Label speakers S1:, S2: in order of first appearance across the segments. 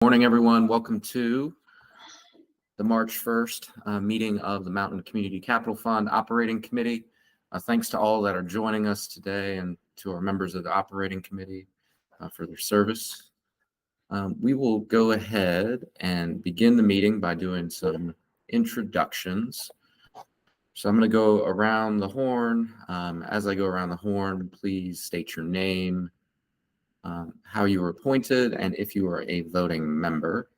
S1: Morning, everyone. Welcome to the March 1st meeting of the Mountain Community Capital Fund Operating Committee. Thanks to all that are joining us today and to our members of the Operating Committee for their service. We will go ahead and begin the meeting by doing some introductions. So I'm going to go around the horn. As I go around the horn, please state your name, how you were appointed, and if you are a voting member.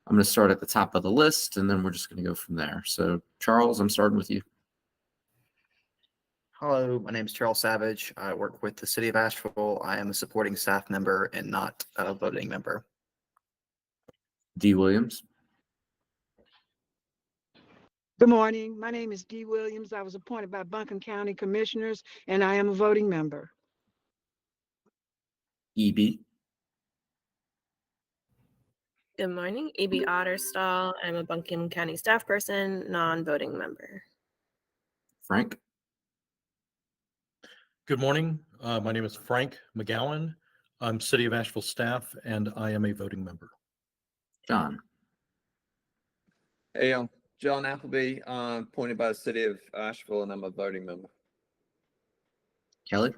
S1: I'm going to start at the top of the list, and then we're just going to go from there. So, Charles, I'm starting with you.
S2: Hello, my name is Charles Savage. I work with the City of Asheville. I am a supporting staff member and not a voting member.
S1: Dee Williams.
S3: Good morning. My name is Dee Williams. I was appointed by Buncombe County Commissioners, and I am a voting member.
S1: E.B.
S4: Good morning, E.B. Otterstall. I'm a Buncombe County staff person, non-voting member.
S1: Frank.
S5: Good morning. My name is Frank McGowan. I'm City of Asheville staff, and I am a voting member.
S1: John.
S6: Hey, I'm John Appleby, appointed by the City of Asheville, and I'm a voting member.
S1: Kelly.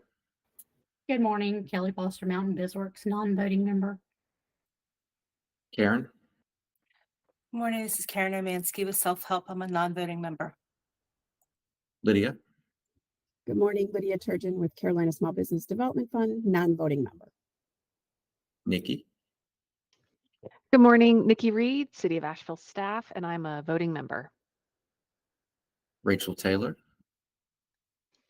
S7: Good morning, Kelly Foster, Mountain BizWorks, non-voting member.
S1: Karen.
S8: Good morning, this is Karen Omansky with Self-Help. I'm a non-voting member.
S1: Lydia.
S9: Good morning, Lydia Turgeon with Carolina Small Business Development Fund, non-voting member.
S1: Nikki.
S10: Good morning, Nikki Reed, City of Asheville staff, and I'm a voting member.
S1: Rachel Taylor.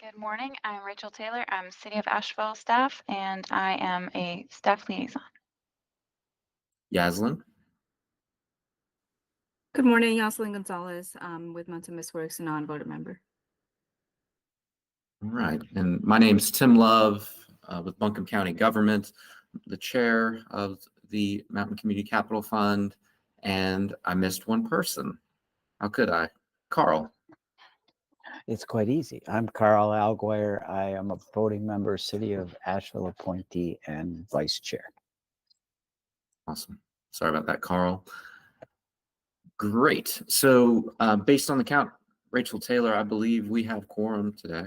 S11: Good morning, I'm Rachel Taylor. I'm City of Asheville staff, and I am a staff liaison.
S1: Yaslin.
S12: Good morning, Yoselin Gonzalez with Mountain BizWorks, a non-voting member.
S1: All right. And my name's Tim Love with Buncombe County Government, the chair of the Mountain Community Capital Fund, and I missed one person. How could I? Carl.
S13: It's quite easy. I'm Carl Alguire. I am a voting member, City of Asheville appointee and vice chair.
S1: Awesome. Sorry about that, Carl. Great. So based on the count, Rachel Taylor, I believe we have quorum today.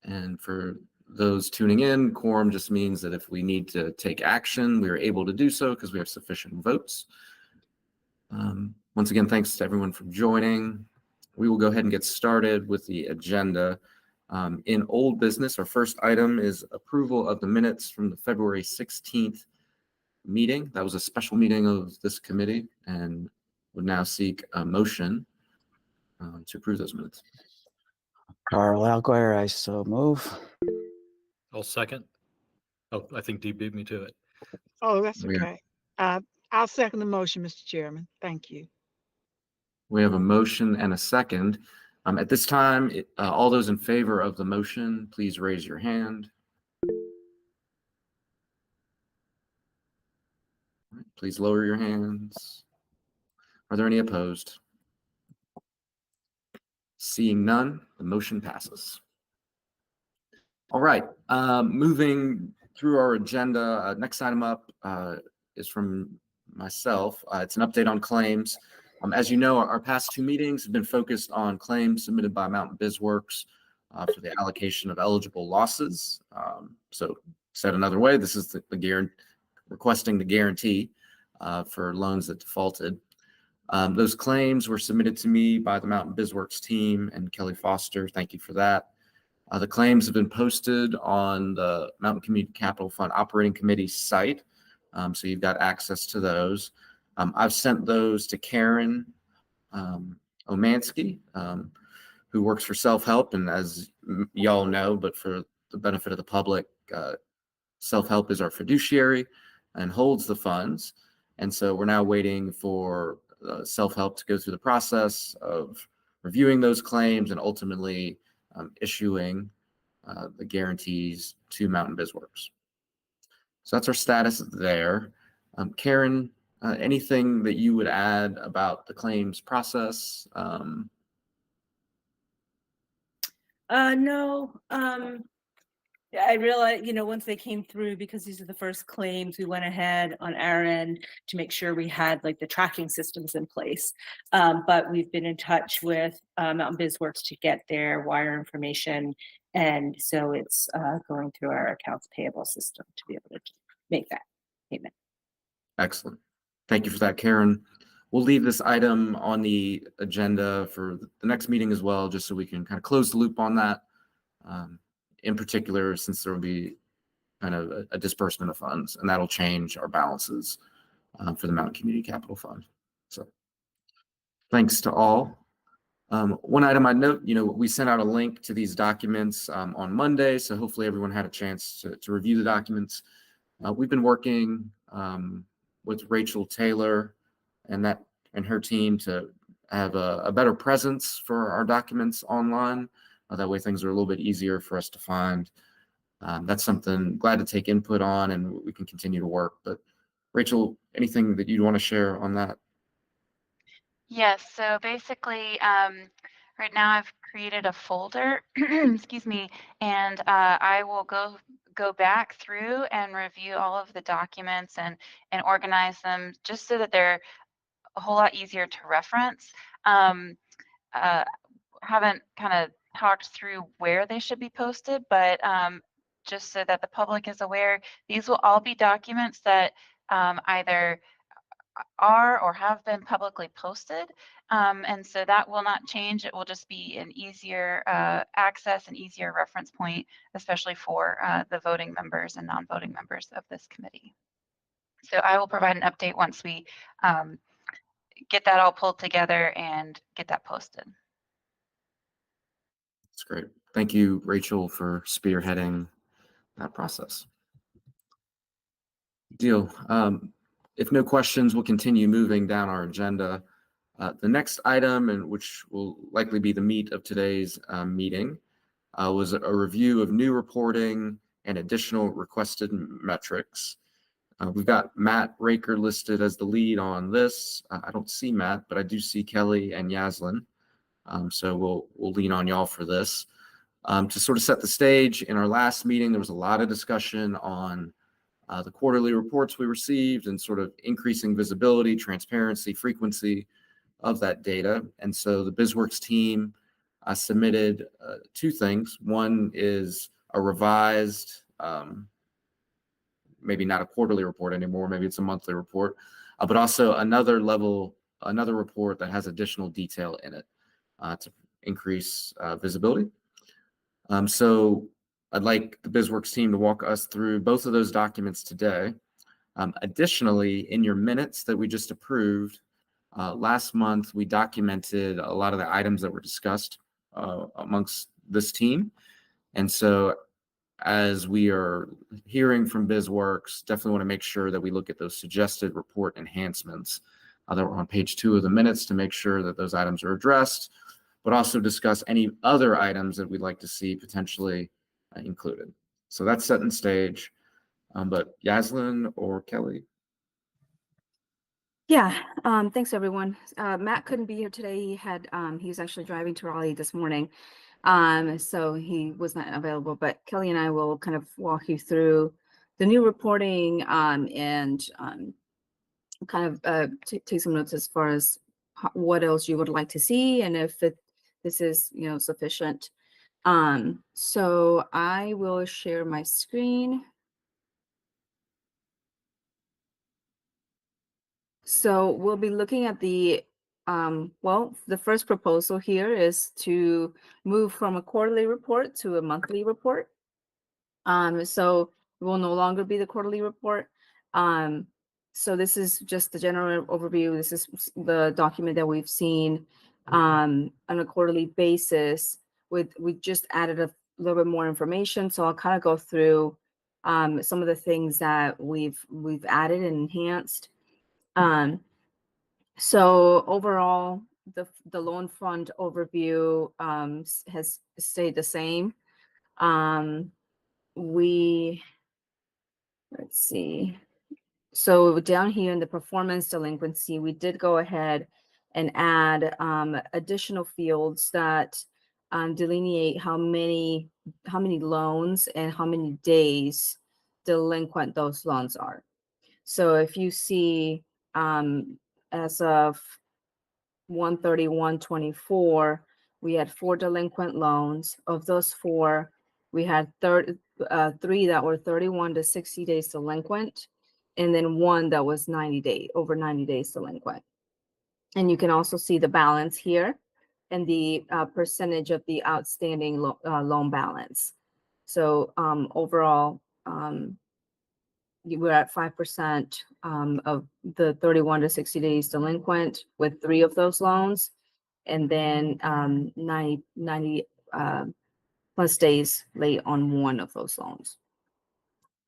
S1: And for those tuning in, quorum just means that if we need to take action, we are able to do so because we have sufficient votes. Once again, thanks to everyone for joining. We will go ahead and get started with the agenda. In old business, our first item is approval of the minutes from the February 16th meeting. That was a special meeting of this committee and would now seek a motion to approve those minutes.
S13: Carl Alguire, I so move.
S5: I'll second. Oh, I think Dee beat me to it.
S3: Oh, that's okay. I'll second the motion, Mr. Chairman. Thank you.
S1: We have a motion and a second. At this time, all those in favor of the motion, please raise your hand. Please lower your hands. Are there any opposed? Seeing none, the motion passes. All right, moving through our agenda, next item up is from myself. It's an update on claims. As you know, our past two meetings have been focused on claims submitted by Mountain BizWorks for the allocation of eligible losses. So said another way, this is requesting the guarantee for loans that defaulted. Those claims were submitted to me by the Mountain BizWorks team and Kelly Foster. Thank you for that. The claims have been posted on the Mountain Community Capital Fund Operating Committee site, so you've got access to those. I've sent those to Karen Omansky, who works for Self-Help, and as y'all know, but for the benefit of the public, Self-Help is our fiduciary and holds the funds. And so we're now waiting for Self-Help to go through the process of reviewing those claims and ultimately issuing the guarantees to Mountain BizWorks. So that's our status there. Karen, anything that you would add about the claims process?
S4: No.
S8: I realized, once they came through, because these are the first claims, we went ahead on our end to make sure we had like the tracking systems in place. But we've been in touch with Mountain BizWorks to get their wire information. And so it's going through our accounts payable system to be able to make that payment.
S1: Excellent. Thank you for that, Karen. We'll leave this item on the agenda for the next meeting as well, just so we can kind of close the loop on that. In particular, since there will be kind of a disbursement of funds, and that'll change our balances for the Mountain Community Capital Fund. So thanks to all. One item I note, we sent out a link to these documents on Monday, so hopefully everyone had a chance to review the documents. We've been working with Rachel Taylor and her team to have a better presence for our documents online. That way things are a little bit easier for us to find. That's something glad to take input on, and we can continue to work. But Rachel, anything that you'd want to share on that?
S11: Yes, so basically, right now I've created a folder, excuse me, and I will go back through and review all of the documents and organize them just so that they're a whole lot easier to reference. Haven't kind of talked through where they should be posted, but just so that the public is aware, these will all be documents that either are or have been publicly posted. And so that will not change. It will just be an easier access and easier reference point, especially for the voting members and non-voting members of this committee. So I will provide an update once we get that all pulled together and get that posted.
S1: That's great. Thank you, Rachel, for spearheading that process. Deal. If no questions, we'll continue moving down our agenda. The next item, and which will likely be the meat of today's meeting, was a review of new reporting and additional requested metrics. We've got Matt Raker listed as the lead on this. I don't see Matt, but I do see Kelly and Yaslin. So we'll lean on y'all for this. To sort of set the stage, in our last meeting, there was a lot of discussion on the quarterly reports we received and sort of increasing visibility, transparency, frequency of that data. And so the BizWorks team submitted two things. One is a revised, maybe not a quarterly report anymore, maybe it's a monthly report, but also another report that has additional detail in it to increase visibility. So I'd like the BizWorks team to walk us through both of those documents today. Additionally, in your minutes that we just approved, last month we documented a lot of the items that were discussed amongst this team. And so as we are hearing from BizWorks, definitely want to make sure that we look at those suggested report enhancements that were on page 2 of the minutes to make sure that those items are addressed, but also discuss any other items that we'd like to see potentially included. So that's setting the stage. But Yaslin or Kelly?
S12: Yeah, thanks everyone. Matt couldn't be here today. He was actually driving to Raleigh this morning. So he was not available, but Kelly and I will kind of walk you through the new reporting and kind of take some notes as far as what else you would like to see and if this is sufficient. So I will share my screen. So we'll be looking at the first proposal here is to move from a quarterly report to a monthly report. So it will no longer be the quarterly report. So this is just the general overview. This is the document that we've seen on a quarterly basis. We just added a little bit more information. So I'll kind of go through some of the things that we've added and enhanced. So overall, the loan fund overview has stayed the same. Let's see. So down here in the performance delinquency, we did go ahead and add additional fields that delineate how many loans and how many days delinquent those loans are. So if you see as of 1/31/24, we had 4 delinquent loans. Of those 4, we had 3 that were 31 to 60 days delinquent, and then 1 that was over 90 days delinquent. And you can also see the balance here and the percentage of the outstanding loan balance. So overall, we're at 5% of the 31 to 60 days delinquent with 3 of those loans, and then 90 plus days late on 1 of those loans.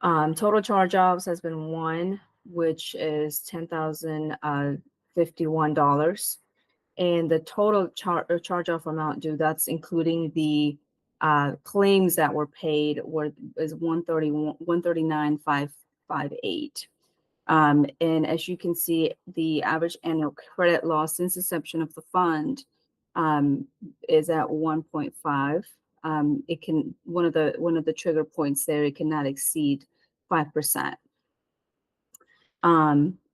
S12: Total charge-offs has been 1, which is $10,051. And the total charge-off amount due, that's including the claims that were paid, is $139,558. And as you can see, the average annual credit loss since inception of the fund is at 1.5. It can, one of the trigger points there, it cannot exceed 5%.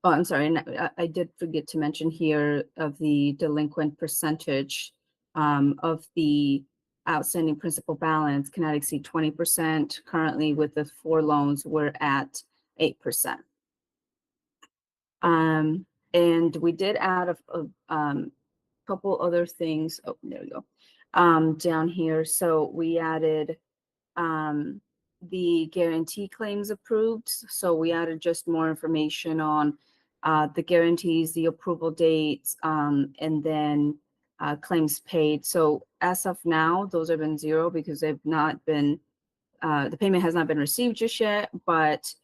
S12: Oh, I'm sorry, and I did forget to mention here of the delinquent percentage of the outstanding principal balance cannot exceed 20%. Currently, with the 4 loans, we're at 8%. And we did add a couple other things. Oh, there we go. Down here, so we added the guarantee claims approved. So we added just more information on the guarantees, the approval dates, and then claims paid. So as of now, those have been 0 because they've not been, the payment has not been received just yet. But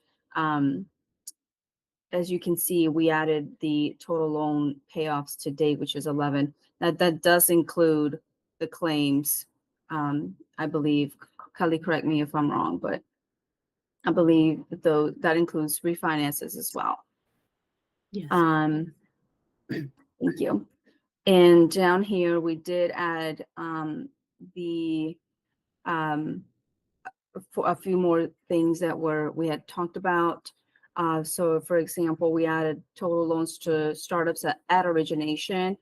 S12: as you can see, we added the total loan payoffs to date, which is 11. That does include the claims, I believe. Kelly, correct me if I'm wrong, but I believe though that includes refinances as well.
S7: Yes.
S12: Thank you. And down here, we did add a few more things that we had talked about. So for example, we added total loans to startups at origination,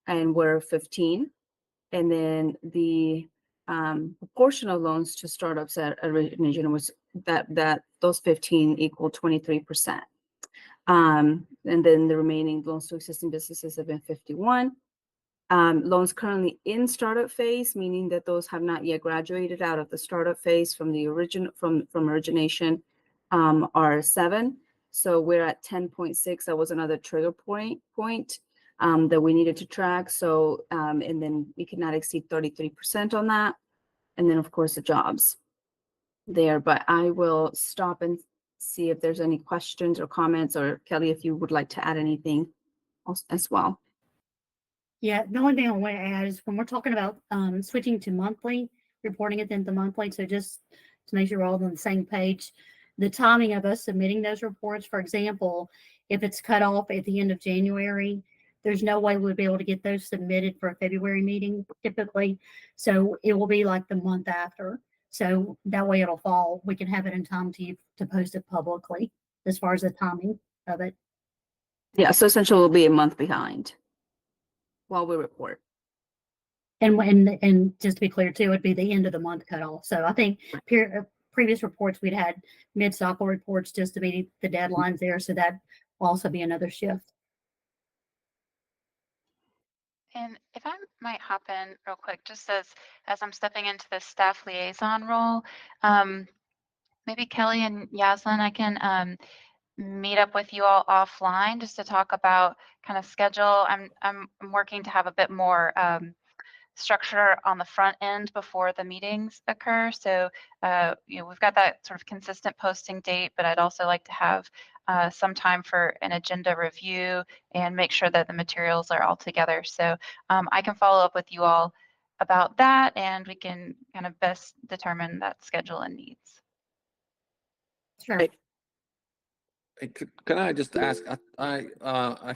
S12: and we're 15. And then the proportion of loans to startups at origination was that those 15 equal 23%. And then the remaining loans to existing businesses have been 51. Loans currently in startup phase, meaning that those have not yet graduated out of the startup phase from the from origination, are 7. So we're at 10.6. That was another trigger point that we needed to track. So and then we could not exceed 33% on that. And then of course the jobs there. But I will stop and see if there's any questions or comments, or Kelly, if you would like to add anything else as well.
S7: Yeah, the only thing I want to add is when we're talking about switching to monthly, reporting it into monthly, so just to make sure we're all on the same page, the timing of us submitting those reports, for example, if it's cut off at the end of January, there's no way we'll be able to get those submitted for a February meeting typically. So it will be like the month after. So that way it'll fall. We can have it in time to post it publicly as far as the timing of it.
S12: Yeah, so essentially we'll be a month behind while we report.
S7: And just to be clear too, it'd be the end of the month cutoff. So I think previous reports we'd had mid-cycle reports just to meet the deadlines there. So that will also be another shift.
S11: And if I might hop in real quick, just as I'm stepping into the staff liaison role, maybe Kelly and Yaslin, I can meet up with you all offline just to talk about kind of schedule. I'm working to have a bit more structure on the front end before the meetings occur. So we've got that sort of consistent posting date, but I'd also like to have some time for an agenda review and make sure that the materials are all together. So I can follow up with you all about that, and we can kind of best determine that schedule and needs.
S7: Sure.
S6: Hey, can I just ask, I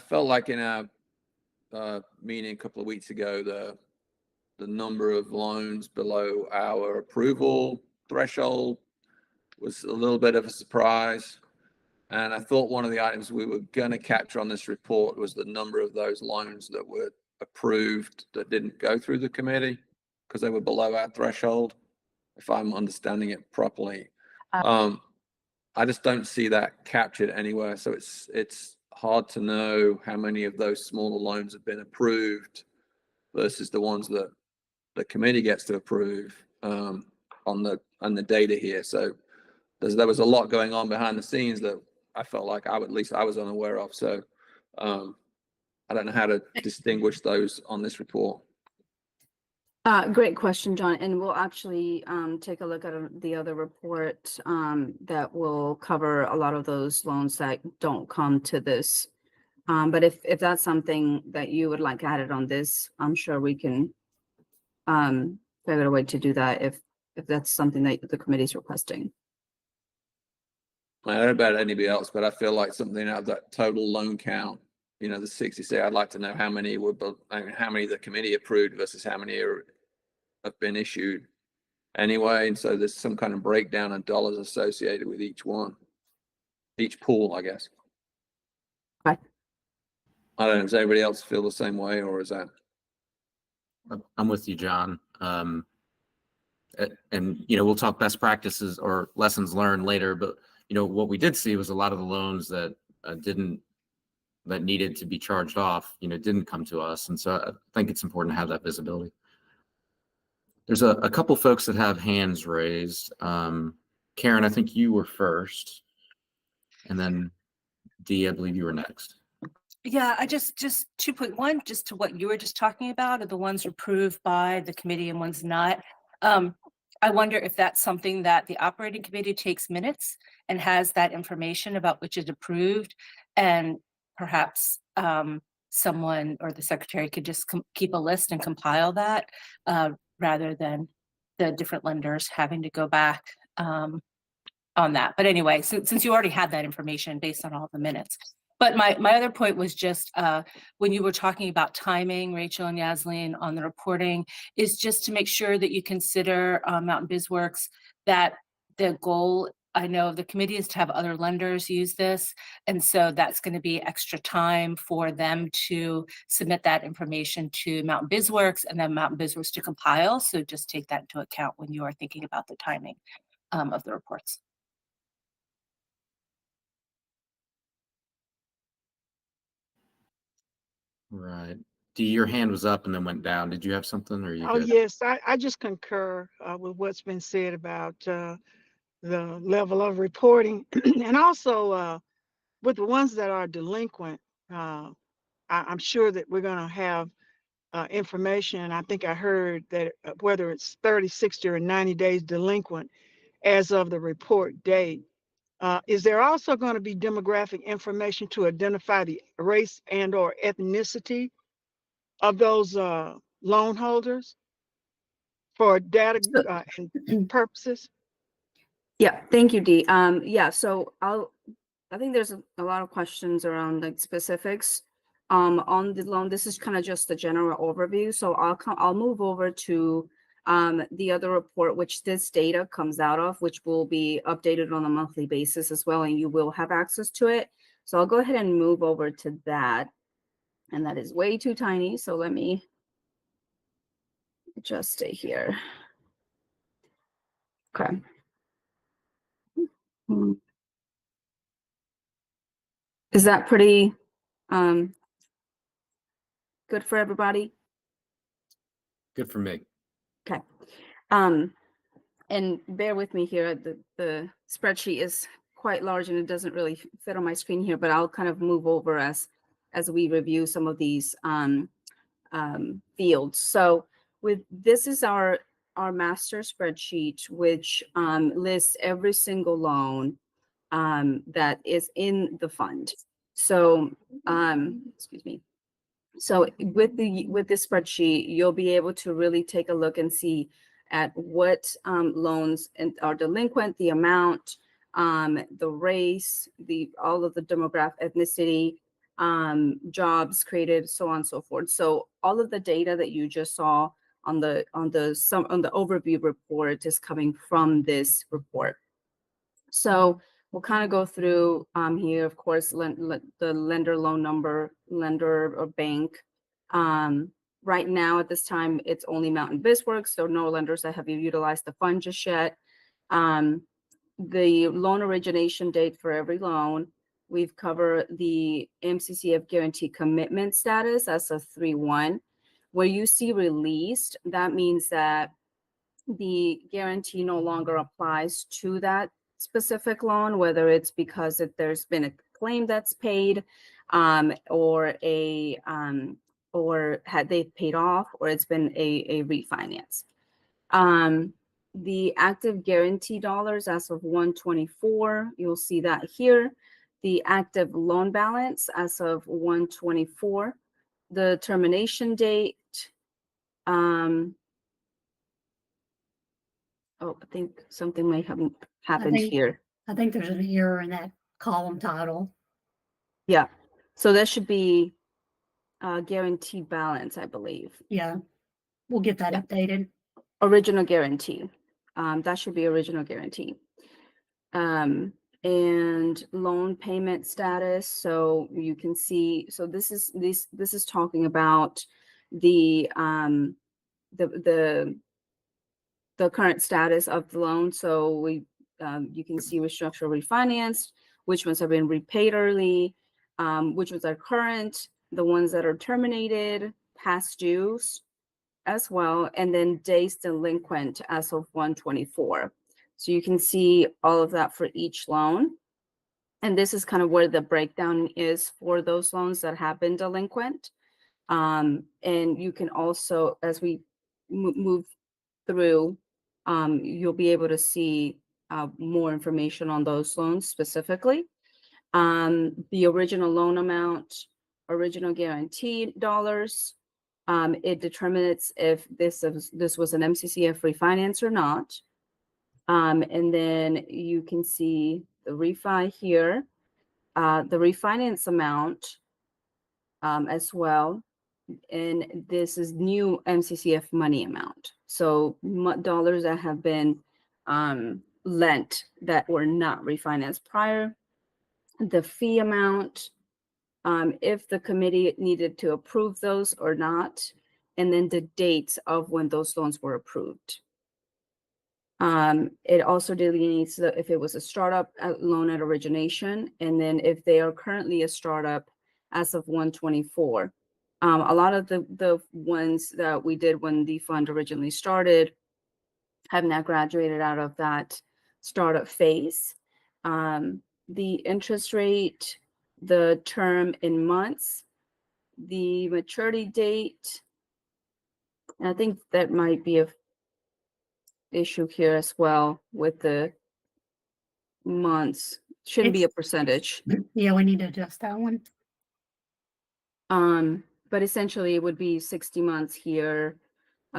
S6: felt like in a meeting a couple of weeks ago, the number of loans below our approval threshold was a little bit of a surprise. And I thought one of the items we were going to capture on this report was the number of those loans that were approved that didn't go through the committee because they were below our threshold, if I'm understanding it properly. I just don't see that captured anywhere. So it's hard to know how many of those smaller loans have been approved versus the ones that the committee gets to approve on the data here. So there was a lot going on behind the scenes that I felt like I was unaware of. So I don't know how to distinguish those on this report.
S12: Great question, John. And we'll actually take a look at the other report that will cover a lot of those loans that don't come to this. But if that's something that you would like added on this, I'm sure we can figure out a way to do that if that's something that the committee is requesting.
S6: I don't know about anybody else, but I feel like something out of that total loan count, you know, the 66, I'd like to know how many how many the committee approved versus how many have been issued anyway. And so there's some kind of breakdown of dollars associated with each one, each pool, I guess.
S12: Okay.
S6: I don't know, does anybody else feel the same way, or is that?
S1: I'm with you, John. And, you know, we'll talk best practices or lessons learned later, but, you know, what we did see was a lot of the loans that that needed to be charged off, you know, didn't come to us. And so I think it's important to have that visibility. There's a couple folks that have hands raised. Karen, I think you were first. And then Dee, I believe you were next.
S8: Yeah, I just 2.1, just to what you were just talking about, are the ones approved by the committee and ones not. I wonder if that's something that the operating committee takes minutes and has that information about which is approved, and perhaps someone or the secretary could just keep a list and compile that rather than the different lenders having to go back on that. But anyway, since you already had that information based on all the minutes. But my other point was just when you were talking about timing, Rachel and Yasleen, on the reporting, is just to make sure that you consider Mountain BizWorks, that the goal, I know, of the committee is to have other lenders use this. And so that's going to be extra time for them to submit that information to Mountain BizWorks and then Mountain BizWorks to compile. So just take that into account when you are thinking about the timing of the reports.
S1: Right. Dee, your hand was up and then went down. Did you have something, or are you
S3: Oh,
S1: good?
S3: yes, I just concur with what's been said about the level of reporting and also with the ones that are delinquent. I'm sure that we're going to have information. I think I heard that whether it's 30, 60, or 90 days delinquent as of the report date. Is there also going to be demographic information to identify the race and or ethnicity of those loan holders for data and purposes?
S12: Yeah, thank you, Dee. Yeah, so I think there's a lot of questions around like specifics on the loan. This is kind of just a general overview. So I'll move over to the other report, which this data comes out of, which will be updated on a monthly basis as well, and you will have access to it. So I'll go ahead and move over to that. And that is way too tiny. So let me just stay here. Okay. Is that pretty good for everybody?
S1: Good for me.
S12: Okay. And bear with me here. The spreadsheet is quite large and it doesn't really fit on my screen here, but I'll kind of move over as we review some of these fields. So this is our master spreadsheet, which lists every single loan that is in the fund. So excuse me. So with this spreadsheet, you'll be able to really take a look and see at what loans are delinquent, the amount, the race, all of the demographic, ethnicity, jobs created, so on and so forth. So all of the data that you just saw on the overview report is coming from this report. So we'll kind of go through here, of course, the lender loan number, lender or bank. Right now at this time, it's only Mountain BizWorks, so no lenders that have utilized the fund just yet. The loan origination date for every loan, we've covered the MCCF guarantee commitment status as of 3/1. Where you see released, that means that the guarantee no longer applies to that specific loan, whether it's because there's been a claim that's paid, or had they paid off, or it's been a refinance. The active guarantee dollars as of 1/24, you'll see that here. The active loan balance as of 1/24, the termination date. Oh, I think something may have happened
S7: think-
S12: here.
S7: I think there's an error in that column title.
S12: Yeah, so that should be guaranteed balance, I believe.
S7: Yeah, we'll get that updated.
S12: Original guarantee. That should be original guarantee. And loan payment status. So you can see, so this is talking about the current status of the loan. So you can see restructure, refinanced, which ones have been repaid early, which ones are current, the ones that are terminated, past dues as well, and then days delinquent as of 1/24. So you can see all of that for each loan. And this is kind of where the breakdown is for those loans that have been delinquent. And you can also, as we move through, you'll be able to see more information on those loans specifically. The original loan amount, original guaranteed dollars. It determines if this was an MCCF refinance or not. And then you can see the refi here, the refinance amount as well. And this is new MCCF money amount. So dollars that have been lent that were not refinanced prior. The fee amount, if the committee needed to approve those or not, and then the dates of when those loans were approved. It also delineates if it was a startup loan at origination, and then if they are currently a startup as of 1/24. A lot of the ones that we did when the fund originally started have now graduated out of that startup phase. The interest rate, the term in months, the maturity date, and I think that might be a issue here as well with the months. Shouldn't be a percentage.
S7: Yeah, we need to adjust that one.
S12: But essentially it would be 60 months here,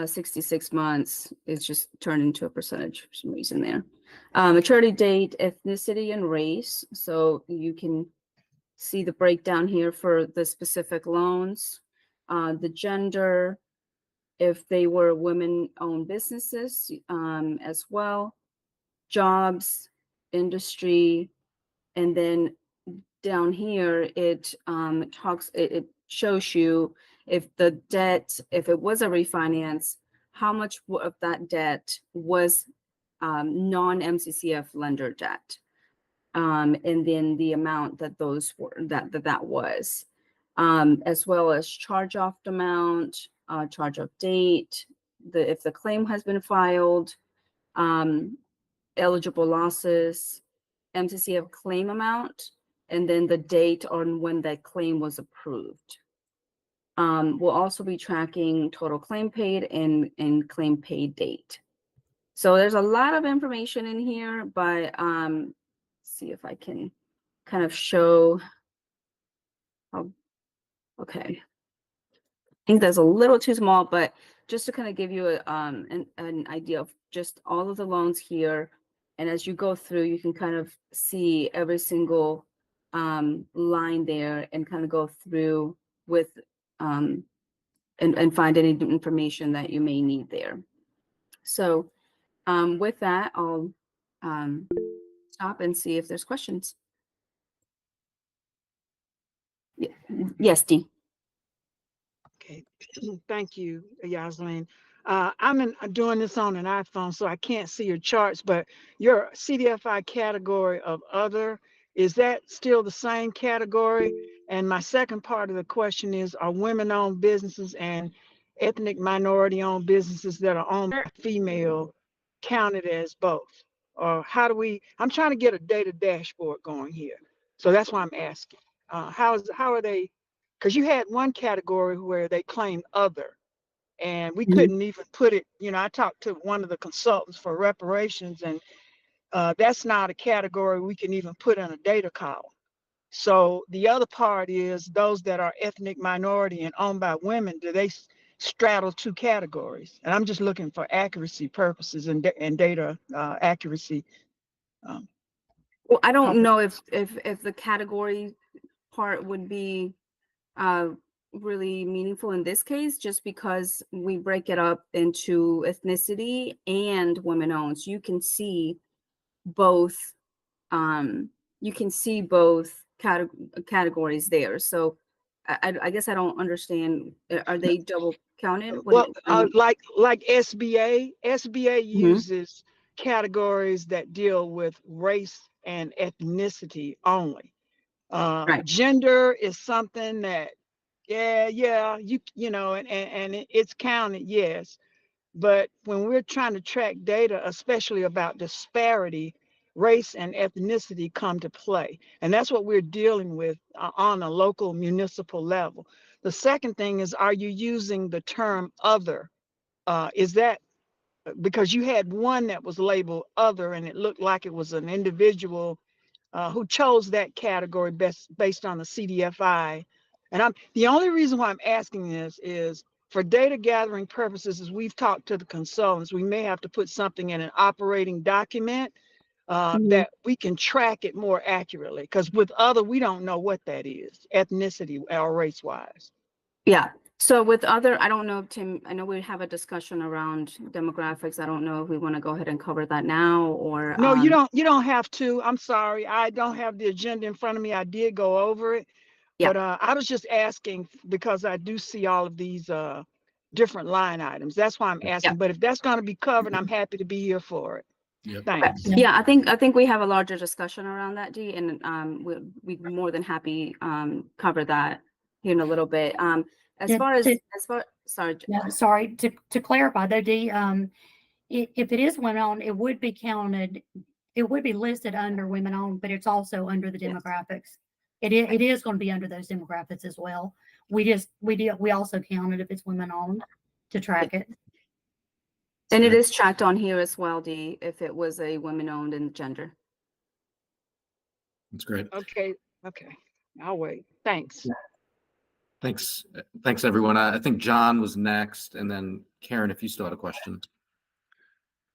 S12: 66 months. It's just turned into a percentage for some reason there. Maturity date, ethnicity, and race. So you can see the breakdown here for the specific loans. The gender, if they were women-owned businesses as well. Jobs, industry, and then down here it it shows you if the debt, if it was a refinance, how much of that debt was non-MCCF lender debt, and then the amount that those were that was, as well as charge-off amount, charge-off date, if the claim has been filed, eligible losses, MCCF claim amount, and then the date on when that claim was approved. We'll also be tracking total claim paid and claim paid date. So there's a lot of information in here, but see if I can kind of show how, okay. I think that's a little too small, but just to kind of give you an idea of just all of the loans here. And as you go through, you can kind of see every single line there and kind of go through with and find any information that you may need there. So with that, I'll stop and see if there's questions. Yes, Dee.
S3: Okay, thank you, Yasmin. I'm doing this on an iPhone, so I can't see your charts, but your CDFI category of other, is that still the same category? And my second part of the question is, are women-owned businesses and ethnic minority-owned businesses that are owned by female counted as both? Or how do we, I'm trying to get a data dashboard going here. So that's why I'm asking. How are they, because you had one category where they claimed other, and we couldn't even put it, I talked to one of the consultants for reparations, and that's not a category we can even put in a data column. So the other part is those that are ethnic minority and owned by women, do they straddle two categories? And I'm just looking for accuracy purposes and data accuracy.
S12: Well, I don't know if the category part would be really meaningful in this case, just because we break it up into ethnicity and women owned. So you can see both. Categories there. So I guess I don't understand. Are they double counted?
S3: Well, like SBA uses categories that deal with race and ethnicity only. Gender is something that, it's counted, yes. But when we're trying to track data, especially about disparity, race and ethnicity come to play. And that's what we're dealing with on a local municipal level. The second thing is, are you using the term other? Is that because you had one that was labeled other, and it looked like it was an individual who chose that category based on the CDFI. And the only reason why I'm asking this is for data gathering purposes, as we've talked to the consultants, we may have to put something in an operating document that we can track it more accurately. Because with other, we don't know what that is, ethnicity or race wise.
S12: Yeah. So with other, I don't know, Tim, I know we have a discussion around demographics. I don't know if we want to go ahead and cover that now or.
S3: No, you don't have to. I'm sorry. I don't have the agenda in front of me. I did go over it. Yeah. But I was just asking because I do see all of these different line items. That's why I'm asking. Yeah. But if that's going to be covered, I'm happy to be here for it. Yep. Thanks.
S12: Yeah, I think we have a larger discussion around that, Dee, and we'd be more than happy cover that here in a little bit.
S7: Sorry, to clarify though, Dee, if it is women owned, it would be counted, it would be listed under women owned, but it's also under the demographics. It is going to be under those demographics as well. We also count it if it's women owned to track it.
S12: And it is tracked on here as well, Dee, if it was a women owned and gender.
S1: That's great.
S3: Okay. I'll wait. Thanks.
S1: Thanks, everyone. I think John was next, and then Karen, if you still had a question.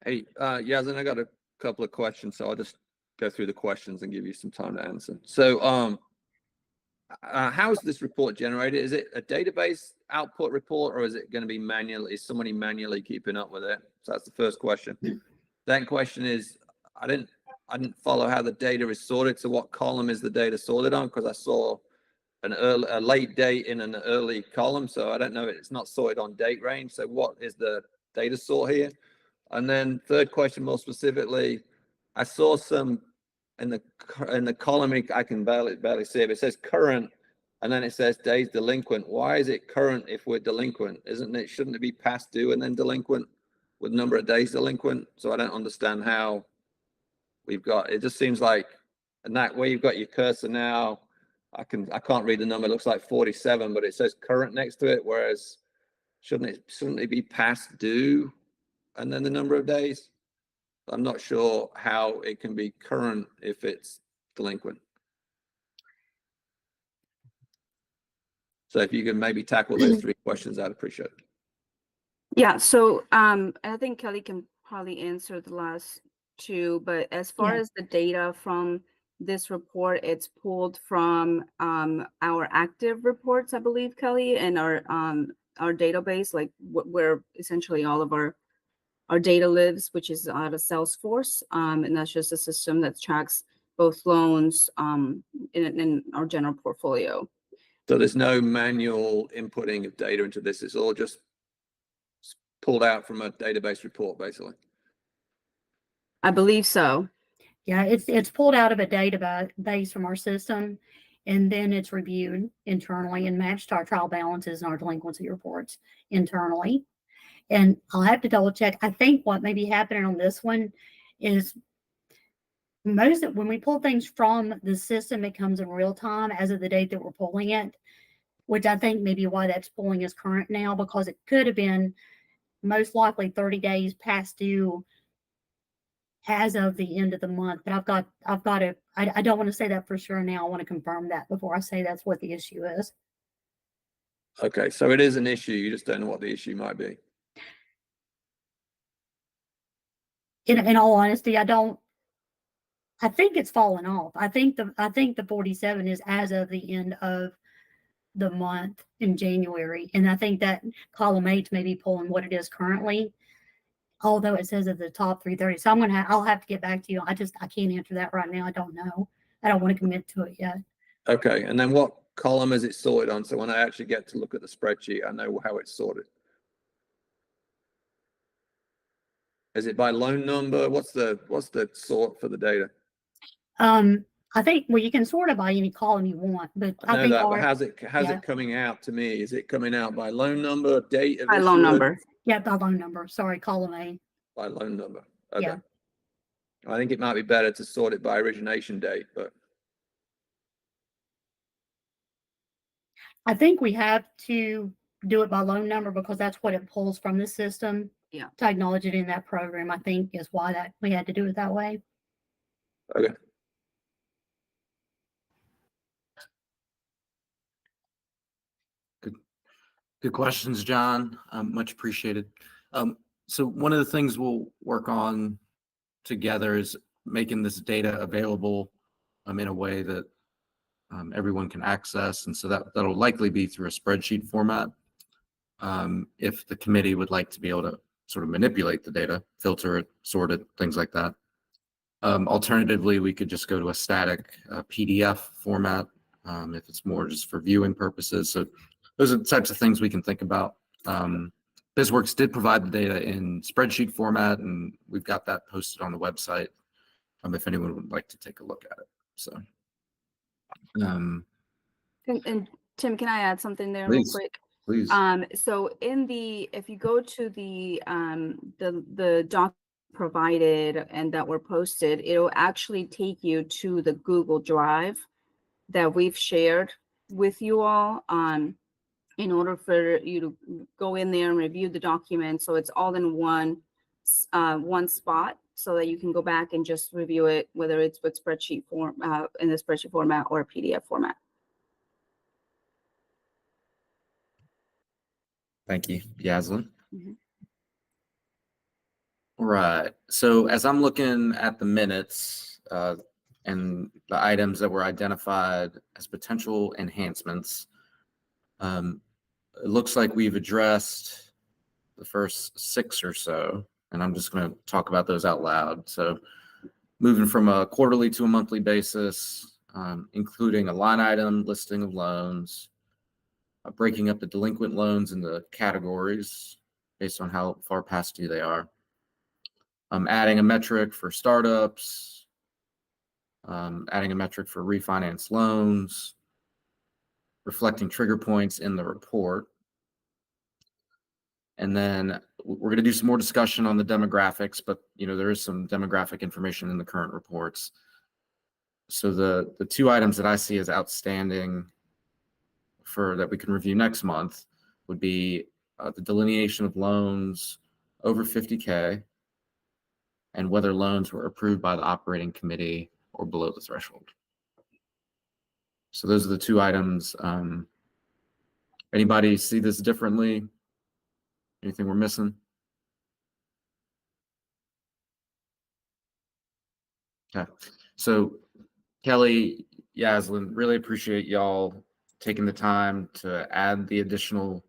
S6: Hey, Yasmin, I got a couple of questions, so I'll just go through the questions and give you some time to answer. So, how is this report generated? Is it a database output report, or is it going to be manually? Is somebody manually keeping up with it? So that's the first question. Second question is, I didn't follow how the data is sorted. So what column is the data sorted on? Because I saw a late date in an early column, so I don't know. It's not sorted on date range. So what is the data sort here? And then third question, more specifically, I saw some in the column. I can barely see it. It says current, and then it says days delinquent. Why is it current if we're delinquent? Shouldn't it be past due and then delinquent with number of days delinquent? So I don't understand how we've got. It just seems like, and that where you've got your cursor now. I can't read the number. It looks like 47, but it says current next to it. Whereas shouldn't it be past due and then the number of days? I'm not sure how it can be current if it's delinquent. So if you can maybe tackle those three questions, I'd appreciate it.
S12: Yeah. So I think Kelly can probably answer the last two, but as far as the data from this report, it's pulled from our active reports, I believe, Kelly, and our our database, like where essentially all of our data lives, which is out of Salesforce. And that's just a system that tracks both loans in our general portfolio.
S6: So there's no manual inputting of data into this. It's all just pulled out from a database report, basically.
S12: I believe so.
S7: Yeah, it's pulled out of a database from our system, and then it's reviewed internally and matched to our trial balances and our delinquency reports internally. And I'll have to double check. I think what may be happening on this one is when we pull things from the system, it comes in real time as of the date that we're pulling it, which I think maybe why that's pulling is current now, because it could have been most likely 30 days past due as of the end of the month. But I don't want to say that for sure now. I want to confirm that before I say that's what the issue is.
S6: Okay, so it is an issue. You just don't know what the issue might be.
S7: In all honesty, I think it's fallen off. I think the 47 is as of the end of the month in January. And I think that column 8 may be pulling what it is currently, although it says at the top 330. So I'll have to get back to you. I can't answer that right now. I don't know. I don't want to commit to it yet.
S6: Okay, and then what column is it sorted on? So when I actually get to look at the spreadsheet, I know how it's sorted. Is it by loan number? What's the sort for the data?
S7: I think, well, you can sort it by any column you want, but
S6: I
S7: I
S6: know
S7: think
S6: that, but how's
S7: yeah.
S6: it coming out to me? Is it coming out by loan number, date of
S12: By loan
S6: issue?
S12: number.
S7: Yeah, by loan number. Sorry, column A.
S6: By loan number. Okay.
S7: Yeah.
S6: I think it might be better to sort it by origination date, but
S7: I think we have to do it by loan number because that's what it pulls from the system.
S12: Yeah.
S7: To acknowledge it in that program, I think is why that we had to do it that way.
S6: okay.
S1: Good questions, John. Much appreciated. So one of the things we'll work on together is making this data available in a way that everyone can access. And so that'll likely be through a spreadsheet format. If the committee would like to be able to sort of manipulate the data, filter it, sort it, things like that. Alternatively, we could just go to a static PDF format if it's more just for viewing purposes. So those are the types of things we can think about. BizWorks did provide the data in spreadsheet format, and we've got that posted on the website if anyone would like to take a look at it. So,
S12: And Tim, can I add something there
S1: Please.
S12: real quick?
S1: please.
S12: So if you go to the doc provided and that were posted, it'll actually take you to the Google Drive that we've shared with you all in order for you to go in there and review the document. So it's all in one spot so that you can go back and just review it, whether it's with spreadsheet form in the spreadsheet format or PDF format.
S1: Thank you, Yaslin.
S12: Mhm.
S1: All right. So as I'm looking at the minutes and the items that were identified as potential enhancements, it looks like we've addressed the first 6 or so, and I'm just going to talk about those out loud. So moving from a quarterly to a monthly basis, including a line item listing of loans, breaking up the delinquent loans into categories based on how far past due they are, adding a metric for startups, adding a metric for refinance loans, reflecting trigger points in the report. And then we're going to do some more discussion on the demographics, but there is some demographic information in the current reports. So the 2 items that I see as outstanding for that we can review next month would be the delineation of loans over 50K and whether loans were approved by the operating committee or below the threshold. So those are the 2 items. Anybody see this differently? Anything we're missing? Okay. So Kelly, Yaslin, really appreciate y'all taking the time to add the additional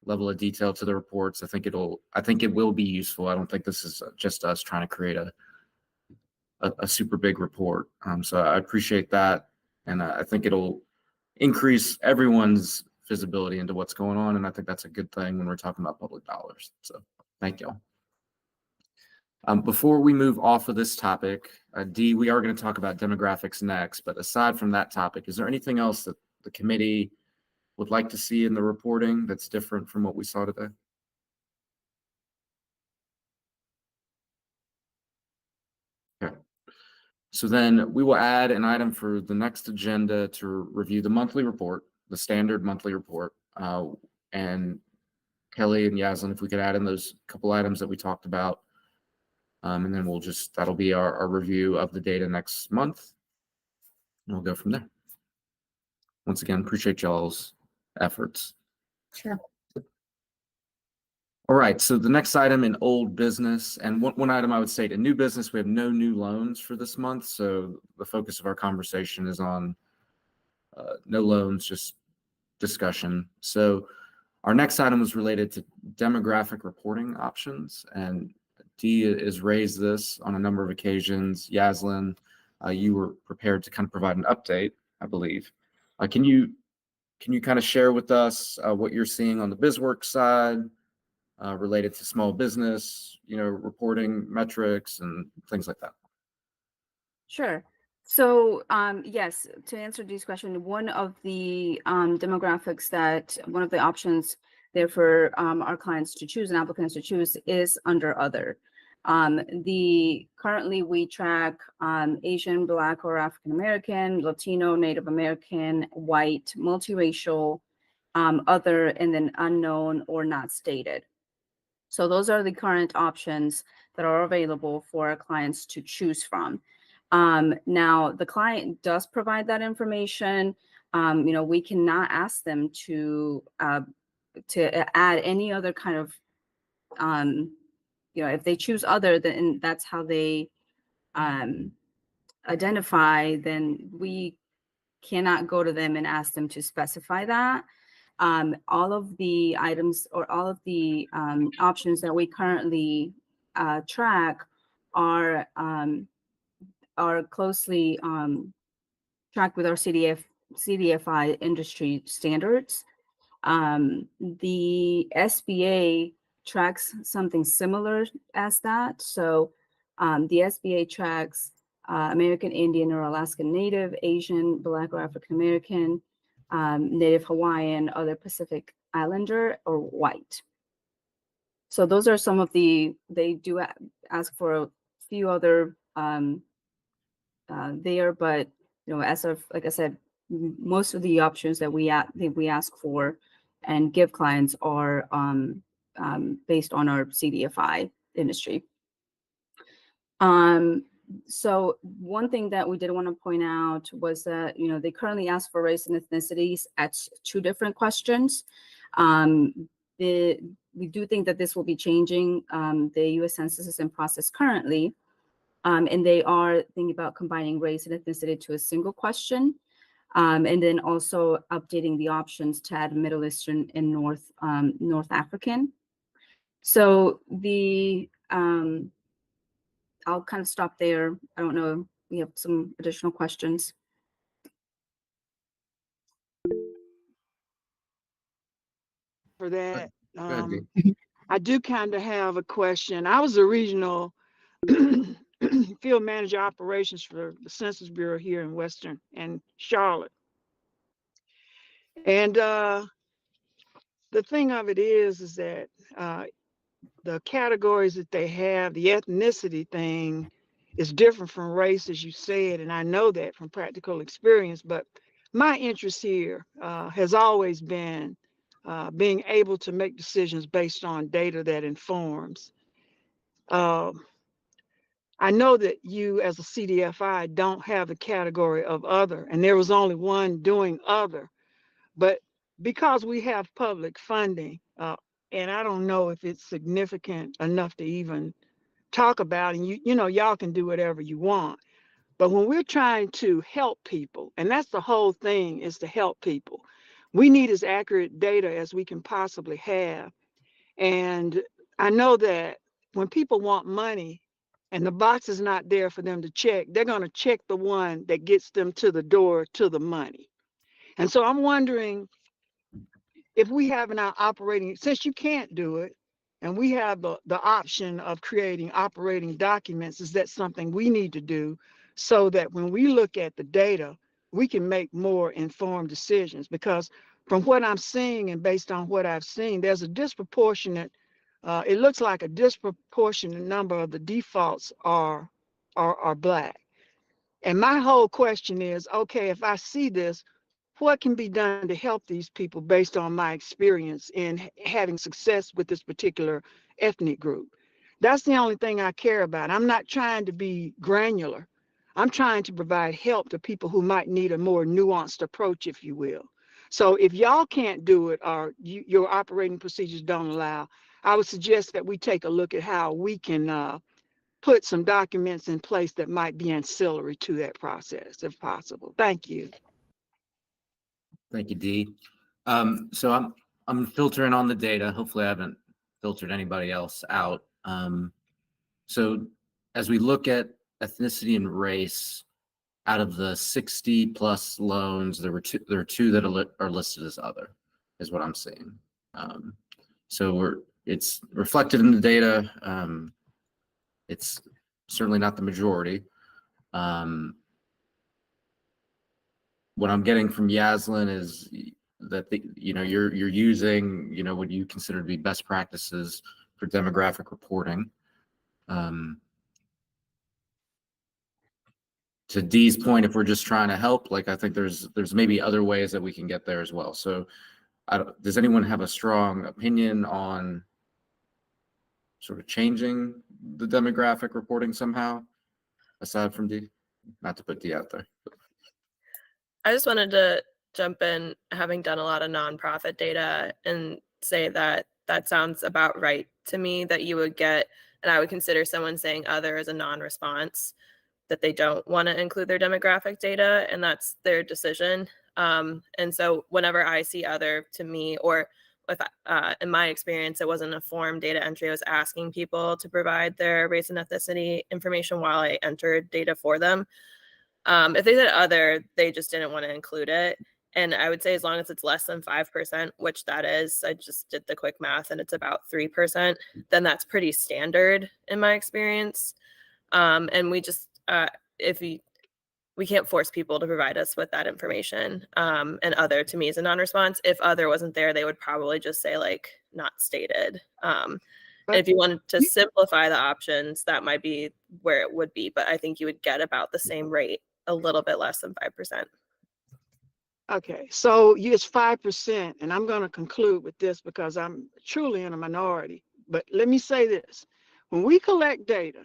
S1: level of detail to the reports. I think it will be useful. I don't think this is just us trying to create a super big report. So I appreciate that. And I think it'll increase everyone's visibility into what's going on. And I think that's a good thing when we're talking about public dollars. So thank y'all. Before we move off of this topic, Dee, we are going to talk about demographics next, but aside from that topic, is there anything else that the committee would like to see in the reporting that's different from what we saw today? Okay. So then we will add an item for the next agenda to review the monthly report, the standard monthly report. And Kelly and Yaslin, if we could add in those couple items that we talked about. And then that'll be our review of the data next month. And we'll go from there. Once again, appreciate y'all's efforts.
S7: Sure.
S1: All right, so the next item in old business, and one item I would say to new business, we have no new loans for this month. So the focus of our conversation is on no loans, just discussion. So our next item was related to demographic reporting options, and Dee has raised this on a number of occasions. Yaslin, you were prepared to kind of provide an update, I believe. Can you kind of share with us what you're seeing on the BizWorks side related to small business, reporting metrics and things like that?
S12: Sure. So yes, to answer this question, one of the demographics one of the options there for our clients to choose and applicants to choose is under other. Currently we track Asian, Black or African American, Latino, Native American, white, multiracial, other, and then unknown or not stated. So those are the current options that are available for our clients to choose from. Now the client does provide that information. We cannot ask them to add any other kind of, if they choose other, then that's how they identify, then we cannot go to them and ask them to specify that. All of the items or all of the options that we currently track are closely tracked with our CDFI industry standards. The SBA tracks something similar as that. So the SBA tracks American Indian or Alaskan Native, Asian, Black or African American, Native Hawaiian, other Pacific Islander, or white. So those are some of they do ask for a few other there, but as of, like I said, most of the options that we ask for and give clients are based on our CDFI industry. So one thing that we did want to point out was that, they currently ask for race and ethnicities at 2 different questions. We do think that this will be changing. The U.S. Census is in process currently, and they are thinking about combining race and ethnicity to a single question, and then also updating the options to add Middle Eastern and North African. So I'll kind of stop there. I don't know if we have some additional questions.
S3: For that,
S1: Go ahead, Dee.
S3: I do kind of have a question. I was a regional field manager operations for the Census Bureau here in Western and Charlotte. And the thing of it is that the categories that they have, the ethnicity thing is different from race, as you said, and I know that from practical experience. But my interest here has always been being able to make decisions based on data that informs. I know that you as a CDFI don't have the category of other, and there was only one doing other, but because we have public funding, and I don't know if it's significant enough to even talk about, and y'all can do whatever you want, but when we're trying to help people, and that's the whole thing, is to help people. We need as accurate data as we can possibly have. And I know that when people want money and the box is not there for them to check, they're going to check the one that gets them to the door to the money. And so I'm wondering if we have in our operating, since you can't do it, and we have the option of creating operating documents, is that something we need to do so that when we look at the data, we can make more informed decisions? Because from what I'm seeing and based on what I've seen, there's a disproportionate, it looks like a disproportionate number of the defaults are Black. And my whole question is, okay, if I see this, what can be done to help these people based on my experience in having success with this particular ethnic group? That's the only thing I care about. I'm not trying to be granular. I'm trying to provide help to people who might need a more nuanced approach, if you will. So if y'all can't do it or your operating procedures don't allow, I would suggest that we take a look at how we can put some documents in place that might be ancillary to that process, if possible. Thank you.
S1: Thank you, Dee. So I'm filtering on the data. Hopefully I haven't filtered anybody else out. So as we look at ethnicity and race, out of the 60 plus loans, there are two that are listed as other, is what I'm seeing. So it's reflected in the data. It's certainly not the majority. What I'm getting from Yaslin is that you're using what you consider to be best practices for demographic reporting. To Dee's point, if we're just trying to help, like, I think there's maybe other ways that we can get there as well. So does anyone have a strong opinion on sort of changing the demographic reporting somehow, aside from Dee? Not to put Dee out there.
S4: I just wanted to jump in, having done a lot of nonprofit data, and say that that sounds about right to me, that you would get, and I would consider someone saying other as a non-response, that they don't want to include their demographic data, and that's their decision. And so whenever I see other, to me, or if in my experience, it wasn't a form data entry, I was asking people to provide their race and ethnicity information while I entered data for them. If they said other, they just didn't want to include it. And I would say as long as it's less than 5%, which that is, I just did the quick math and it's about 3%, then that's pretty standard in my experience. And we just, we can't force people to provide us with that information. And other to me is a non-response. If other wasn't there, they would probably just say like not stated. If you wanted to simplify the options, that might be where it would be, but I think you would get about the same rate, a little bit less than 5%.
S3: Okay, so it's 5%, and I'm going to conclude with this because I'm truly in a minority. But let me say this: when we collect data,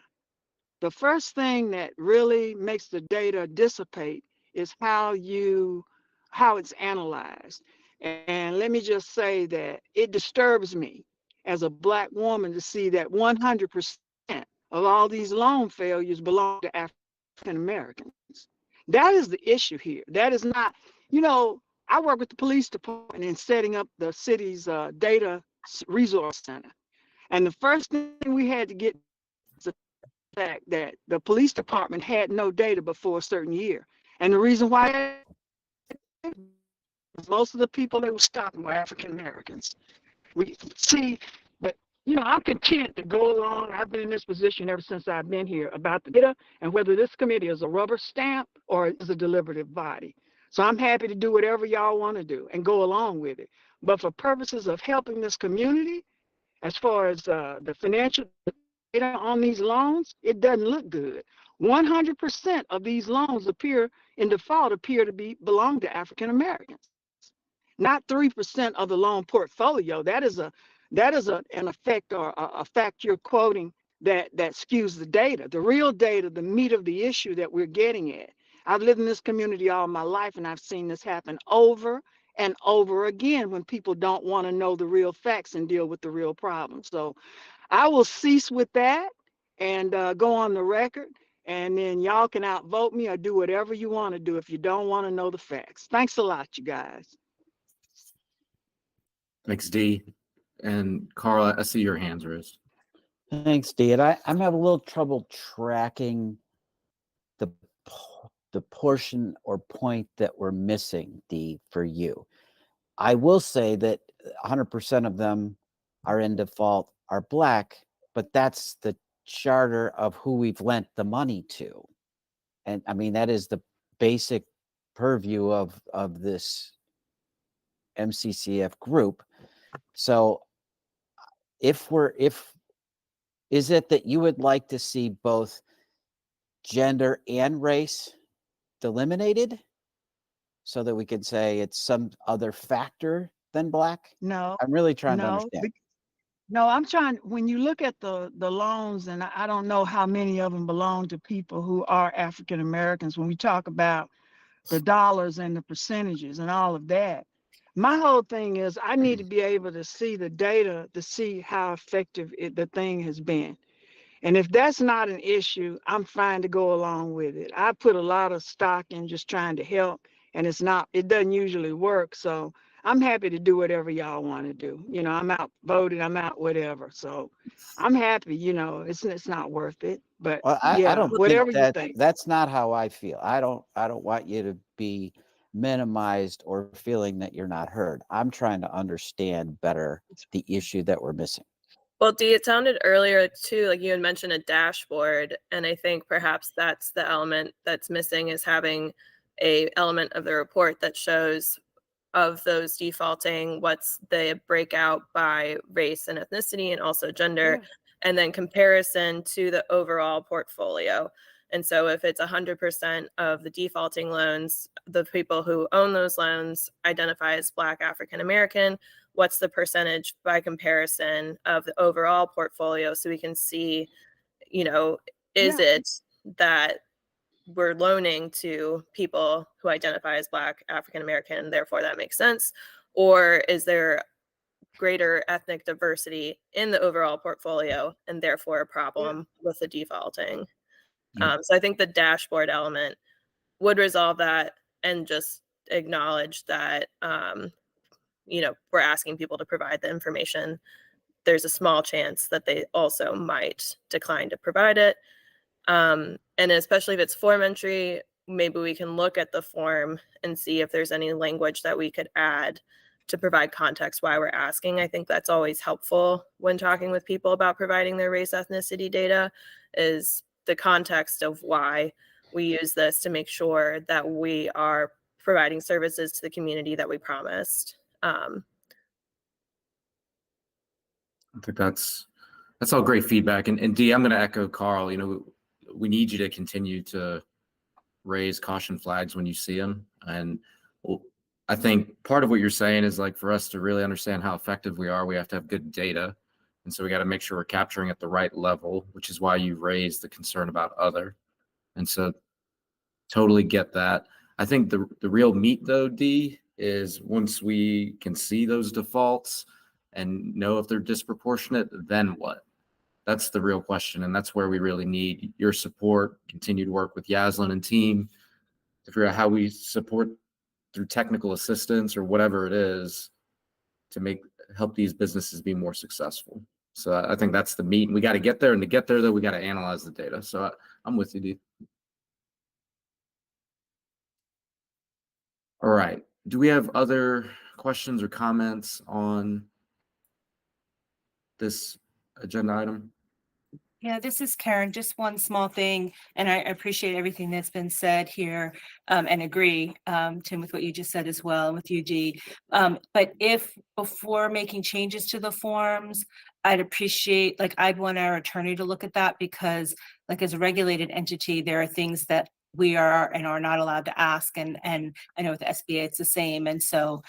S3: the first thing that really makes the data dissipate is how it's analyzed. And let me just say that it disturbs me as a Black woman to see that 100% of all these loan failures belong to African Americans. That is the issue here. That is not, I work with the police department in setting up the city's data resource center. And the first thing we had to get is the fact that the police department had no data before a certain year. And the reason why most of the people they were stopping were African Americans. We see, but I'm content to go along. I've been in this position ever since I've been here about the data and whether this committee is a rubber stamp or is a deliberative body. So I'm happy to do whatever y'all want to do and go along with it. But for purposes of helping this community, as far as the financial data on these loans, it doesn't look good. 100% of these loans appear to belong to African Americans. Not 3% of the loan portfolio. That is an effect or a fact you're quoting that skews the data. The real data, the meat of the issue that we're getting at. I've lived in this community all my life, and I've seen this happen over and over again when people don't want to know the real facts and deal with the real problems. So I will cease with that and go on the record, and then y'all can outvote me or do whatever you want to do if you don't want to know the facts. Thanks a lot, you guys.
S1: Thanks, Dee. And Carl, I see your hands raised.
S13: Thanks, Dee. And I'm having a little trouble tracking the portion or point that we're missing, Dee, for you. I will say that 100% of them are in default are Black, but that's the charter of who we've lent the money to. And I mean, that is the basic purview of this MCCF group. So is it that you would like to see both gender and race delimited so that we could say it's some other factor than Black?
S3: No,
S13: I'm really trying to
S3: no,
S13: understand.
S3: no, I'm trying, when you look at the loans, and I don't know how many of them belong to people who are African Americans, when we talk about the dollars and the percentages and all of that. My whole thing is I need to be able to see the data to see how effective the thing has been. And if that's not an issue, I'm fine to go along with it. I put a lot of stock in just trying to help, and it doesn't usually work. So I'm happy to do whatever y'all want to do. You know, I'm out voting, I'm out whatever. So I'm happy, it's not worth it. But
S13: Well, I
S3: yeah,
S13: don't
S3: whatever
S13: think
S3: you think.
S13: that's not how I feel. I don't want you to be minimized or feeling that you're not heard. I'm trying to understand better the issue that we're missing.
S4: Well, Dee, it sounded earlier too, like you had mentioned a dashboard. And I think perhaps that's the element that's missing, is having a element of the report that shows of those defaulting, what's the breakout by race and ethnicity and also gender, and then comparison to the overall portfolio. And so if it's 100% of the defaulting loans, the people who own those loans identify as Black African American, what's the percentage by comparison of the overall portfolio, so we can see, is it that we're loaning to people who identify as Black African American, therefore that makes sense, or is there greater ethnic diversity in the overall portfolio and therefore a problem with the defaulting? So I think the dashboard element would resolve that and just acknowledge that we're asking people to provide the information. There's a small chance that they also might decline to provide it. And especially if it's form entry, maybe we can look at the form and see if there's any language that we could add to provide context why we're asking. I think that's always helpful when talking with people about providing their race ethnicity data, is the context of why we use this to make sure that we are providing services to the community that we promised.
S1: I think that's all great feedback. And Dee, I'm going to echo Carl. We need you to continue to raise caution flags when you see them. And I think part of what you're saying is, like, for us to really understand how effective we are, we have to have good data. And so we got to make sure we're capturing at the right level, which is why you raised the concern about other. And so totally get that. I think the real meat, though, Dee, is once we can see those defaults and know if they're disproportionate, then what? That's the real question. And that's where we really need your support, continue to work with Yaslin and team to figure out how we support through technical assistance or whatever it is to help these businesses be more successful. So I think that's the meat. And we got to get there. And to get there, though, we got to analyze the data. So I'm with you, Dee. All right. Do we have other questions or comments on this agenda item?
S8: Yeah, this is Karen. Just one small thing, and I appreciate everything that's been said here, and agree, Tim, with what you just said as well, and with you, Dee. But if before making changes to the forms, I'd want our attorney to look at that, because as a regulated entity, there are things that we are and are not allowed to ask. And I know with the SBA, it's the same. And so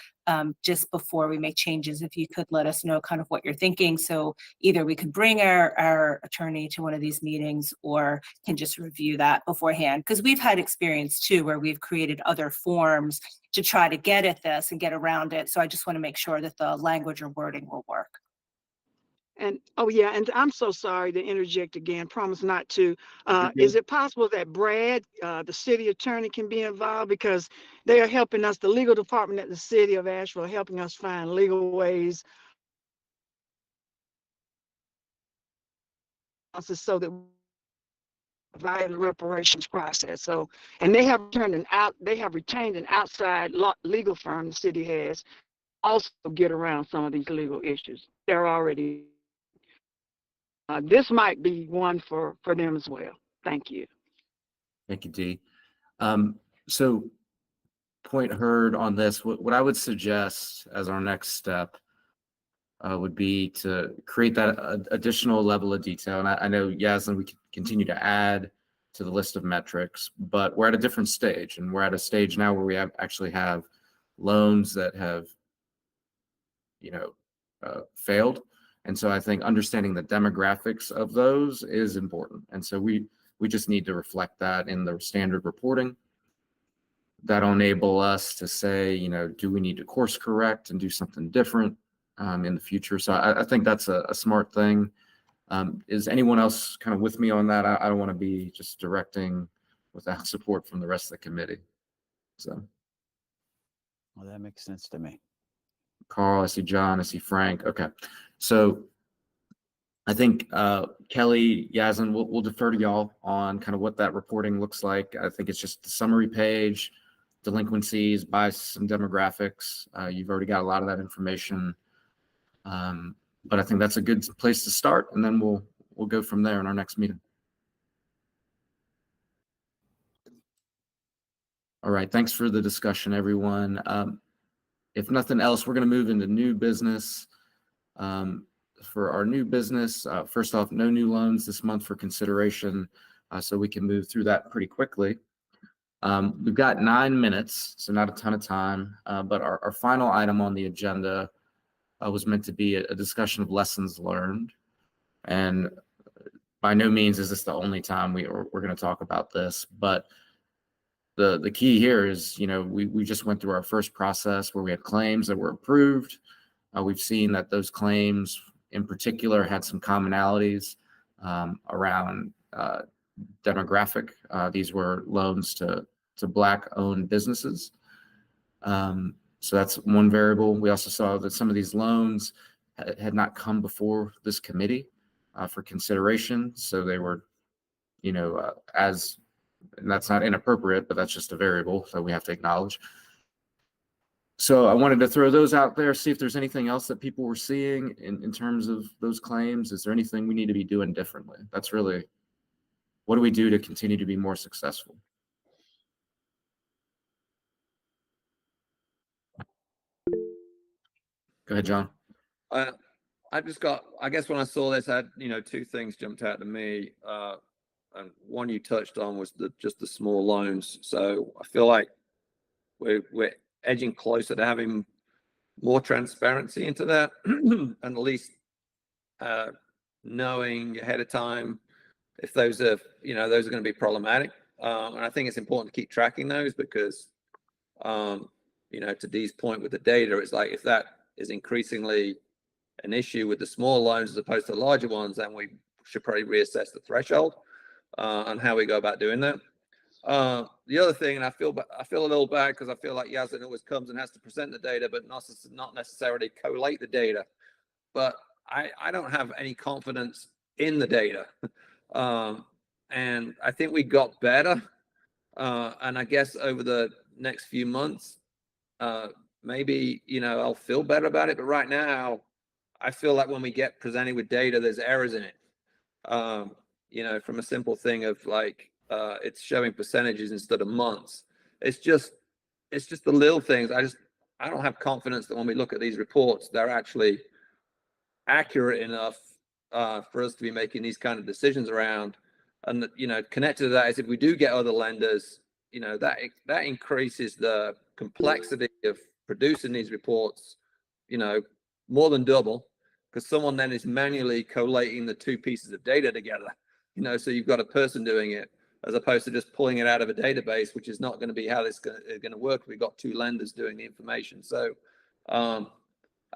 S8: just before we make changes, if you could let us know kind of what you're thinking. So either we could bring our attorney to one of these meetings, or can just review that beforehand. Because we've had experience too, where we've created other forms to try to get at this and get around it. So I just want to make sure that the language or wording will work.
S3: And, oh yeah, and I'm so sorry to interject again, promise not to.
S1: You're
S3: Is
S1: good.
S3: it possible that Brad, the city attorney, can be involved? Because they are helping us, the legal department at the city of Asheville, helping us find legal ways so that via the reparations process. So, and they have retained an outside legal firm, the city has, also get around some of these legal issues. They're already, this might be one for them as well. Thank you.
S1: Thank you, Dee. So point heard on this. What I would suggest as our next step would be to create that additional level of detail. And I know, Yasmin, we can continue to add to the list of metrics, but we're at a different stage. And we're at a stage now where we actually have loans that have, failed. And so I think understanding the demographics of those is important. And so we just need to reflect that in the standard reporting. That'll enable us to say, do we need to course correct and do something different in the future? So I think that's a smart thing. Is anyone else kind of with me on that? I don't want to be just directing without support from the rest of the committee. So,
S13: Well, that makes sense to me.
S1: Carl, I see John, I see Frank. Okay. So I think Kelly, Yasmin, we'll defer to y'all on kind of what that reporting looks like. I think it's just the summary page, delinquencies by some demographics. You've already got a lot of that information. But I think that's a good place to start, and then we'll go from there in our next meeting. All right, thanks for the discussion, everyone. If nothing else, we're going to move into new business. For our new business, first off, no new loans this month for consideration, so we can move through that pretty quickly. We've got 9 minutes, so not a ton of time, but our final item on the agenda was meant to be a discussion of lessons learned. And by no means is this the only time we're going to talk about this, but the key here is, we just went through our first process where we had claims that were approved. We've seen that those claims in particular had some commonalities around demographic. These were loans to Black-owned businesses. So that's one variable. We also saw that some of these loans had not come before this committee for consideration. So they were, and that's not inappropriate, but that's just a variable that we have to acknowledge. So I wanted to throw those out there, see if there's anything else that people were seeing in terms of those claims. Is there anything we need to be doing differently? That's really, what do we do to continue to be more successful? Go ahead, John.
S6: I guess when I saw this, I had, two things jumped out to me. And one you touched on was just the small loans. So I feel like we're edging closer to having more transparency into that, and at least knowing ahead of time if those are going to be problematic. And I think it's important to keep tracking those because, to Dee's point with the data, it's like if that is increasingly an issue with the small loans as opposed to the larger ones, then we should probably reassess the threshold on how we go about doing that. The other thing, and I feel a little bad because I feel like Yasmin always comes and has to present the data, but not necessarily collate the data. But I don't have any confidence in the data, and I think we got better. And I guess over the next few months, maybe I'll feel better about it. But right now, I feel like when we get presented with data, there's errors in it. From a simple thing of like it's showing percentages instead of months. It's just the little things. I don't have confidence that when we look at these reports, they're actually accurate enough for us to be making these kind of decisions around. And connected to that is if we do get other lenders, that increases the complexity of producing these reports, more than double, because someone then is manually collating the two pieces of data together. So you've got a person doing it as opposed to just pulling it out of a database, which is not going to be how this is going to work. We've got two lenders doing the information. So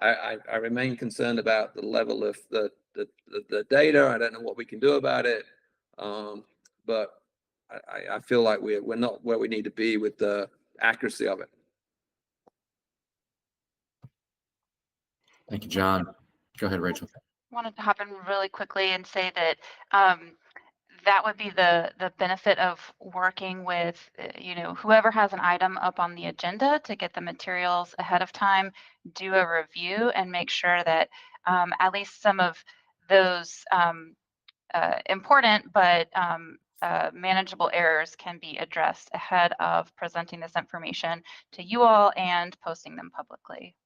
S6: I remain concerned about the level of the data. I don't know what we can do about it. But I feel like we're not where we need to be with the accuracy of it.
S1: Thank you, John. Go ahead, Rachel.
S11: Wanted to hop in really quickly and say that that would be the benefit of working with whoever has an item up on the agenda to get the materials ahead of time, do a review, and make sure that at least some of those important but manageable errors can be addressed ahead of presenting this information to you all and posting them publicly.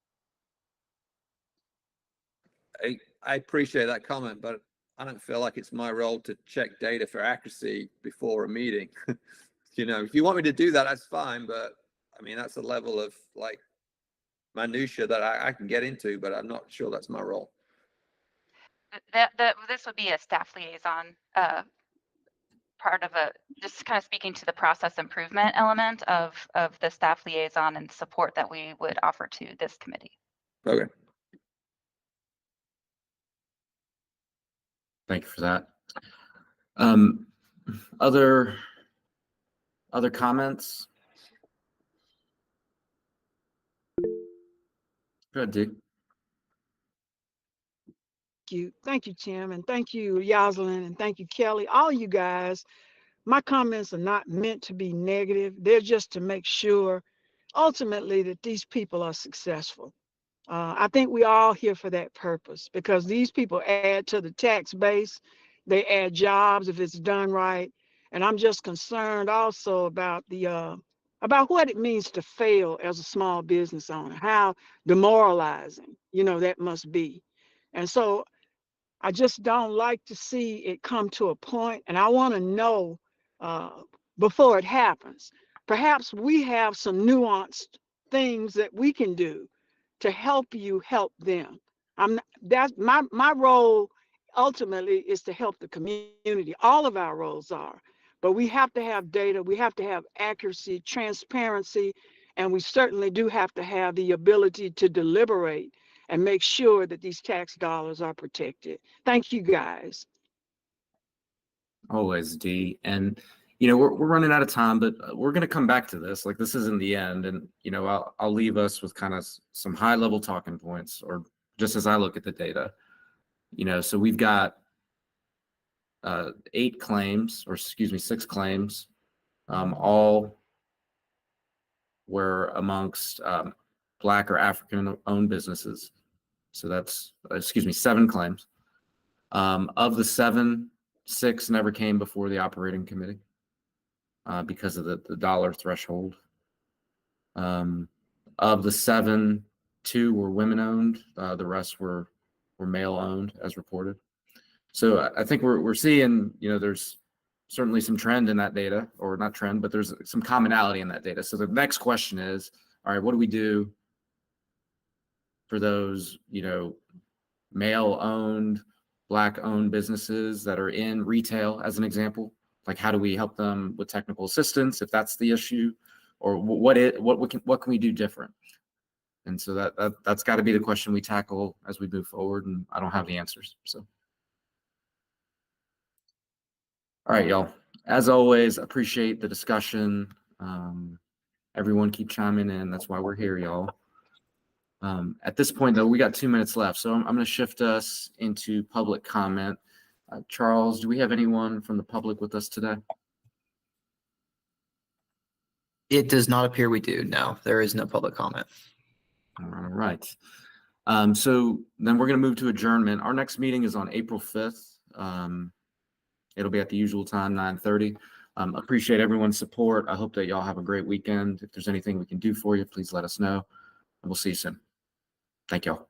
S6: I appreciate that comment, but I don't feel like it's my role to check data for accuracy before a meeting. If you want me to do that, that's fine. But I mean, that's a level of like minutia that I can get into, but I'm not sure that's my role.
S11: This would be a staff liaison part of just kind of speaking to the process improvement element of the staff liaison and support that we would offer to this committee.
S6: Okay.
S1: Thank you for that. Other comments? Go ahead, Dick.
S3: Thank you, Tim, and thank you, Yaslin, and thank you, Kelly. All you guys, my comments are not meant to be negative. They're just to make sure ultimately that these people are successful. I think we all here for that purpose because these people add to the tax base. They add jobs if it's done right. And I'm just concerned also about about what it means to fail as a small business owner, how demoralizing, that must be. And so I just don't like to see it come to a point, and I want to know before it happens. Perhaps we have some nuanced things that we can do to help you help them. That's my role ultimately is to help the community. All of our roles are, but we have to have data, we have to have accuracy, transparency, and we certainly do have to have the ability to deliberate and make sure that these tax dollars are protected. Thank you, guys.
S1: Always, Dee. And we're running out of time, but we're going to come back to this. Like, this isn't the end, and I'll leave us with kind of some high level talking points, or just as I look at the data. So we've got 6 claims, all were amongst Black or African-owned businesses. So that's 7 claims. Of the 7, 6 never came before the operating committee because of the dollar threshold. Of the 7, 2 were women-owned. The rest were male-owned, as reported. So I think we're seeing, there's certainly some trend in that data, or not trend, but there's some commonality in that data. So the next question is, all right, what do we do for those, male-owned, Black-owned businesses that are in retail, as an example? Like, how do we help them with technical assistance if that's the issue, or what can we do different? And so that's got to be the question we tackle as we move forward. And I don't have the answers. So, all right, y'all. As always, appreciate the discussion. Everyone keep chiming in. That's why we're here, y'all. At this point, though, we got 2 minutes left, so I'm going to shift us into public comment. Charles, do we have anyone from the public with us today?
S2: It does not appear we do. No, there is no public comment.
S1: All right. So then we're going to move to adjournment. Our next meeting is on April 5th. It'll be at the usual time, 9:30. Appreciate everyone's support. I hope that y'all have a great weekend. If there's anything we can do for you, please let us know. And we'll see you soon. Thank y'all.